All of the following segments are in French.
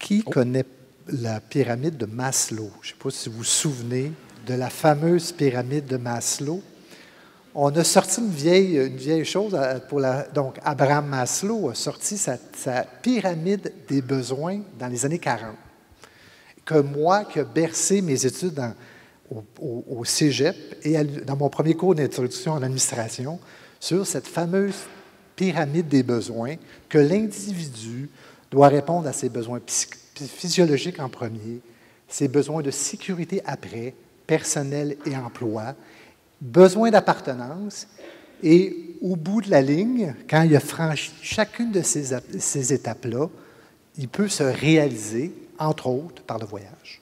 Qui connaît la pyramide de Maslow? Je ne sais pas si vous vous souvenez de la fameuse pyramide de Maslow. On a sorti une vieille chose. Donc, Abraham Maslow a sorti sa pyramide des besoins dans les années 40. Que moi, qui ai bercé mes études au cégep et dans mon premier cours d'introduction en administration, sur cette fameuse pyramide des besoins, que l'individu doit répondre à ses besoins physiologiques en premier, ses besoins de sécurité après, personnel et emploi, besoin d'appartenance, et au bout de la ligne, quand il a franchi chacune de ces étapes-là, il peut se réaliser, entre autres, par le voyage.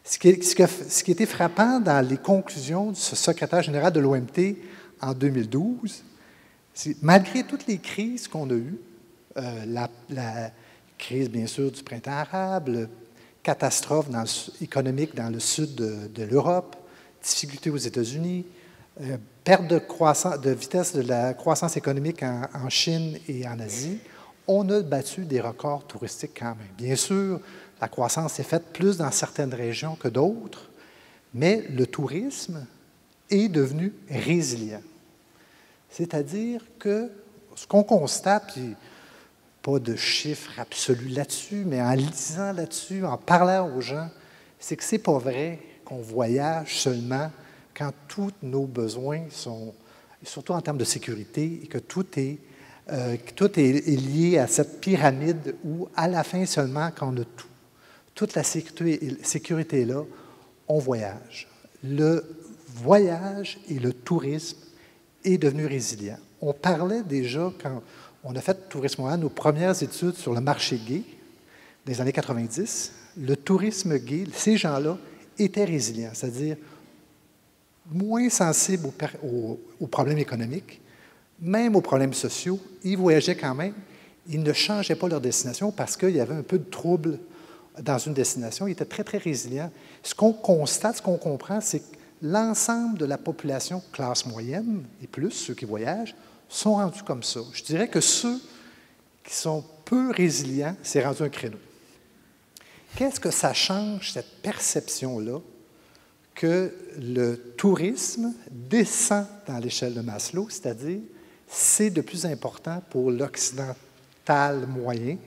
Ce qui était frappant dans les conclusions du secrétaire général de l'OMT en 2012, c'est malgré toutes les crises qu'on a eues, la crise, bien sûr, du printemps arabe, catastrophe économique dans le sud de l'Europe, difficultés aux États-Unis, perte de vitesse de la croissance économique en Chine et en Asie, on a battu des records touristiques quand même. Bien sûr, la croissance est faite plus dans certaines régions que d'autres, mais le tourisme est devenu résilient. C'est-à-dire que ce qu'on constate, puis pas de chiffres absolus là-dessus, mais en lisant là-dessus, en parlant aux gens, c'est que ce n'est pas vrai qu'on voyage seulement quand tous nos besoins sont, surtout en termes de sécurité, et que tout est lié à cette pyramide où, à la fin seulement, quand on a toute la sécurité est là, on voyage. Le voyage et le tourisme est devenu résilient. On parlait déjà, quand on a fait Tourisme Montréal, nos premières études sur le marché gay des années 90, le tourisme gay, ces gens-là étaient résilients, c'est-à-dire moins sensibles aux problèmes économiques, même aux problèmes sociaux. Ils voyageaient quand même. Ils ne changeaient pas leur destination parce qu'il y avait un peu de trouble dans une destination. Ils étaient très, très résilients. Ce qu'on constate, ce qu'on comprend, c'est que l'ensemble de la population classe moyenne, et plus ceux qui voyagent, sont rendus comme ça. Je dirais que ceux qui sont peu résilients, c'est rendu un créneau. Qu'est-ce que ça change, cette perception-là, que le tourisme descend dans l'échelle de Maslow, c'est-à-dire c'est de plus important pour l'occidental moyen.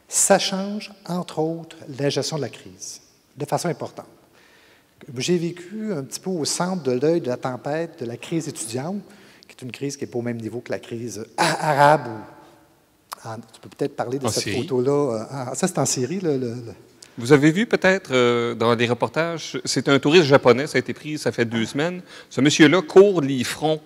Ça change, entre autres, la gestion de la crise, de façon importante. J'ai vécu un petit peu au centre de l'œil de la tempête de la crise étudiante, qui est une crise qui n'est pas au même niveau que la crise arabe. Tu peux peut-être parler de cette photo-là. Ça, c'est en Syrie. Vous avez vu peut-être dans les reportages, c'est un touriste japonais, ça a été pris, ça fait 2 semaines. Ce monsieur-là court les fronts,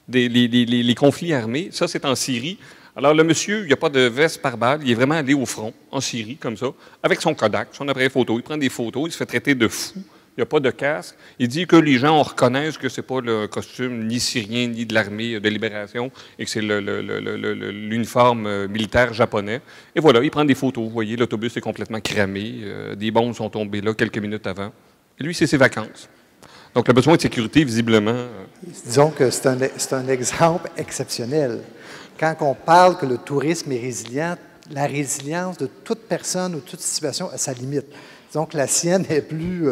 les conflits armés. Ça, c'est en Syrie. Alors, le monsieur, il n'y a pas de veste par balle, il est vraiment allé au front, en Syrie, comme ça, avec son Kodak, son appareil photo. Il prend des photos, il se fait traiter de fou. Il n'y a pas de casque. Il dit que les gens reconnaissent que ce n'est pas le costume ni syrien ni de l'armée de libération et que c'est l'uniforme militaire japonais. Et voilà, il prend des photos. Vous voyez, l'autobus est complètement cramé. Des bombes sont tombées là quelques minutes avant. Et lui, c'est ses vacances. Donc, le besoin de sécurité, visiblement... Disons que c'est un exemple exceptionnel. Quand on parle que le tourisme est résilient, la résilience de toute personne ou toute situation a sa limite. Donc, la sienne est plus...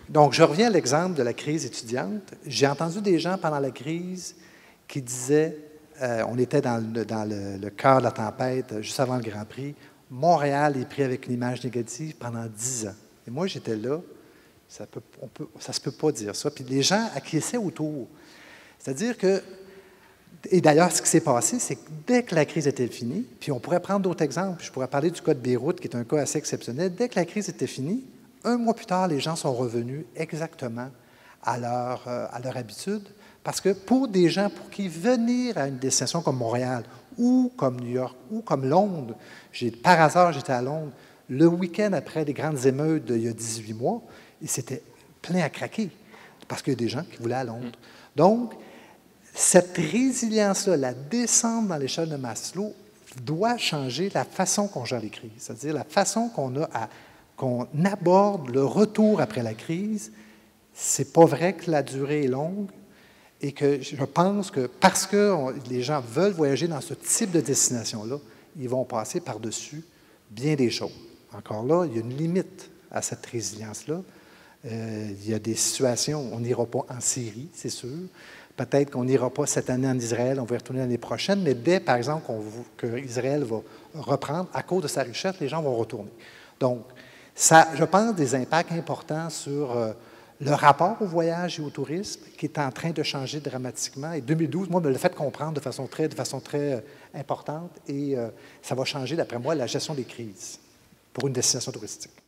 Donc, je reviens à l'exemple de la crise étudiante. J'ai entendu des gens pendant la crise qui disaient, on était dans le cœur de la tempête, juste avant le Grand Prix, Montréal est pris avec une image négative pendant 10 ans. Et moi, j'étais là, ça se peut pas dire ça. Puis les gens acquiesçaient autour. C'est-à-dire que, et d'ailleurs, ce qui s'est passé, c'est que dès que la crise était finie, puis on pourrait prendre d'autres exemples, je pourrais parler du cas de Beyrouth, qui est un cas assez exceptionnel, dès que la crise était finie, 1 mois plus tard, les gens sont revenus exactement à leur habitude, parce que pour des gens pour qui venir à une destination comme Montréal, ou comme New York, ou comme Londres, par hasard, j'étais à Londres, le week-end après les grandes émeutes d'il y a 18 mois, et c'était plein à craquer, parce qu'il y a des gens qui voulaient à Londres. Donc, cette résilience-là, la descente dans l'échelle de Maslow, doit changer la façon qu'on gère les crises, c'est-à-dire la façon qu'on aborde le retour après la crise. C'est pas vrai que la durée est longue et que je pense que parce que les gens veulent voyager dans ce type de destination-là, ils vont passer par-dessus bien des choses. encore là, il y a une limite à cette résilience-là. Il y a des situations où on n'ira pas en Syrie, c'est sûr. Peut-être qu'on n'ira pas cette année en Israël, on va y retourner l'année prochaine, mais dès, par exemple, qu'Israël va reprendre, à cause de sa richesse, les gens vont retourner. Donc, ça, je pense, des impacts importants sur le rapport au voyage et au tourisme qui est en train de changer dramatiquement. Et 2012, moi, me l'a fait comprendre de façon très importante et ça va changer, d'après moi, la gestion des crises pour une destination touristique.